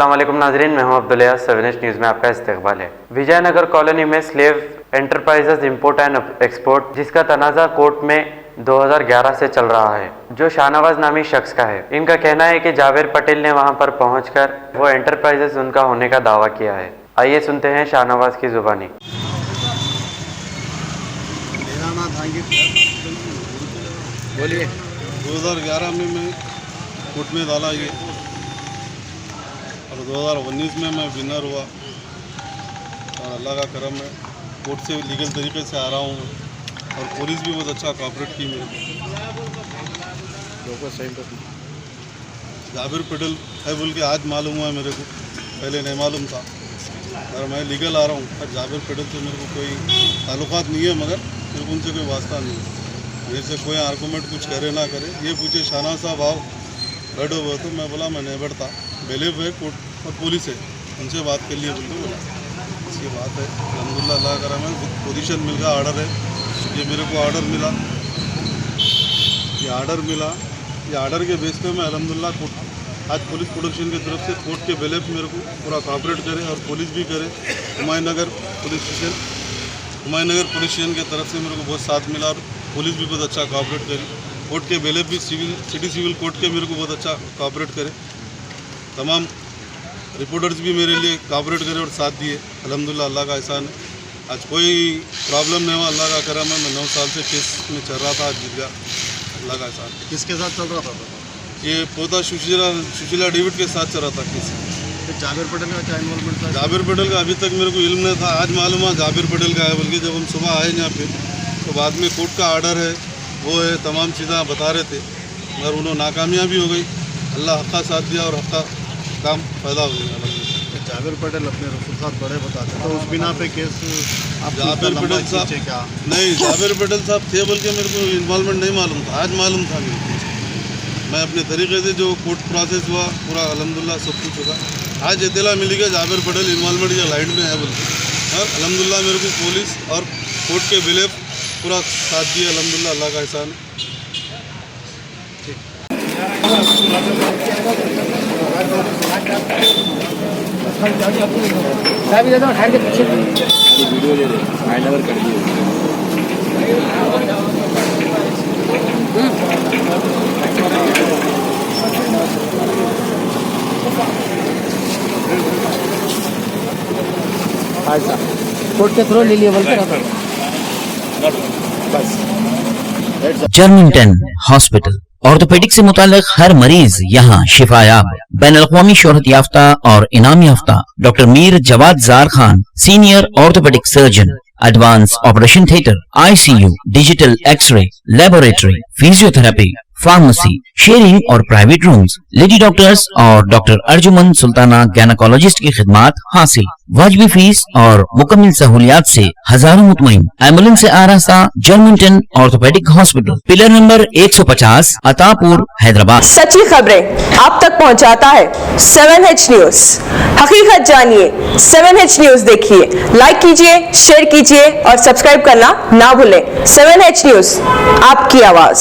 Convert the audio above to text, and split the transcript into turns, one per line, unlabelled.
अस्सलाम वालेकुम नाजरीन, मैं हूं अब्दुल्ला। 7H न्यूज़ में आपका इस्तकबाल है। विजयनगर कॉलोनी में slave enterprises import and export, जिसका तनाज़ा कोर्ट में 2011 से चल रहा है, जो शाहनवाज नामी शख्स का है। इनका कहना है कि जावेर पटेल ने वहां पर पहुंचकर वो एंटरप्राइजेज उनका होने का दावा किया है। आइए सुनते हैं शाहनवाज की जुबानी।
बोलिए।
2011 में मैं कोर्ट में डाला ये, और 2019 में मैं विनर हुआ, और अल्लाह का करम है कोर्ट से लीगल तरीके से आ रहा हूँ, और पुलिस भी बहुत अच्छा कोऑपरेट की मेरे को। जाबिर पटेल है बोल के आज मालूम हुआ मेरे को, पहले नहीं मालूम था, और मैं लीगल आ रहा हूँ। और जाबिर पटेल से मेरे को कोई ताल्लुकात नहीं है, मगर मेरे को उनसे कोई वास्ता नहीं है। मेरे से कोई आर्गूमेंट कुछ करे ना करे, ये पूछे शाहनवाज साहब आओ बैठो वो, तो मैं बोला मैं नहीं बैठता, बेलेफ है कोर्ट और पुलिस है, उनसे बात कर लिए बोल के बोला। इसकी बात है अल्हम्दुलिल्लाह, अल्लाह करा मैं पोजीशन मिल गया, ऑर्डर है ये मेरे को, ऑर्डर मिला, ये ऑर्डर के बेस पे मैं अल्हम्दुलिल्लाह कोर्ट आज पुलिस प्रोडक्शन की तरफ से कोर्ट के बेलेफ मेरे को पूरा कोऑपरेट करे, और पुलिस भी करे। हुमायूंनगर पुलिस स्टेशन की तरफ से मेरे को बहुत साथ मिला, और पुलिस भी बहुत अच्छा कोऑपरेट करी। कोर्ट के बेलेफ भी सिटी सिविल कोर्ट के मेरे को बहुत अच्छा कोऑपरेट करे। तमाम रिपोर्टर्स भी मेरे लिए कोऑपरेट करे और साथ दिए। अल्हम्दुलिल्लाह अल्लाह का एहसान है, आज कोई प्रॉब्लम नहीं हुआ, अल्लाह का करम है। मैं 9 साल से केस में चल रहा था, आज जीत गया, अल्लाह का एहसान।
किसके साथ चल रहा था?
ये पोता सुशीला डेविड के साथ चल रहा था केस।
जाबिर पटेल का क्या इन्वॉल्वमेंट था?
जाबिर पटेल का अभी तक मेरे को इल्म नहीं था, आज मालूम हुआ जाबिर पटेल का है, बल्कि जब हम सुबह आए यहाँ पे तो बाद में कोर्ट का ऑर्डर है, वो है, तमाम चीज़ें बता रहे थे, मगर उन्होंने नाकामयाबी हो गई। अल्लाह हक़ का साथ दिया और हक़ का काम पैदा हो गया।
जाबिर पटेल अपने रसूल साहब बड़े बताते, तो उस बिना पे केस
जाबिर पटेल साहब
क्या
नहीं, जाबिर पटेल साहब थे बोल के मेरे को इन्वॉल्वमेंट नहीं मालूम था, आज मालूम था मेरे को। मैं अपने तरीके से जो कोर्ट प्रोसेस हुआ पूरा अल्हम्दुलिल्लाह सब कुछ होगा। आज इत्तला मिली गया जाबिर पटेल इन्वॉल्वमेंट या लाइन में है बोल के, और अल्हम्दुलिल्लाह मेरे को पुलिस और कोर्ट के बिलेफ पूरा साथ दिया। अल्हम्दुलिल्लाह अल्लाह का एहसान।
कोर्ट के थ्रू ले लिए बोलते रहता
जर्मनटन हॉस्पिटल ऑर्थोपेडिक से मुताल्लिक हर मरीज यहाँ शिफायाब। बैनुल-अक़वामी शोहरत याफ्ता और इनाम याफ्ता doctor Mir Jawad Zar Khan, senior orthopaedic surgeon, advance operation theatre, ICU, digital X ray, laboratory, physiotherapy, pharmacy, sharing और प्राइवेट रूम्स, लेडी डॉक्टर्स और डॉक्टर अर्जुमन सुल्ताना गैनकोलॉजिस्ट की खिदमात हासिल। वाजिबी फीस और मुकम्मल सहूलियात से हजारों मुतमईन। एम्बुलेंस से आरास्ता Germanten orthopaedic hospital, pillar number 150, Attapur, Hyderabad.
सच्ची खबरें आप तक पहुंचाता है 7H न्यूज। हकीकत जानिए, 7H न्यूज देखिए, लाइक कीजिए, शेयर कीजिए और सब्सक्राइब करना ना भूलें। 7H न्यूज, आपकी आवाज।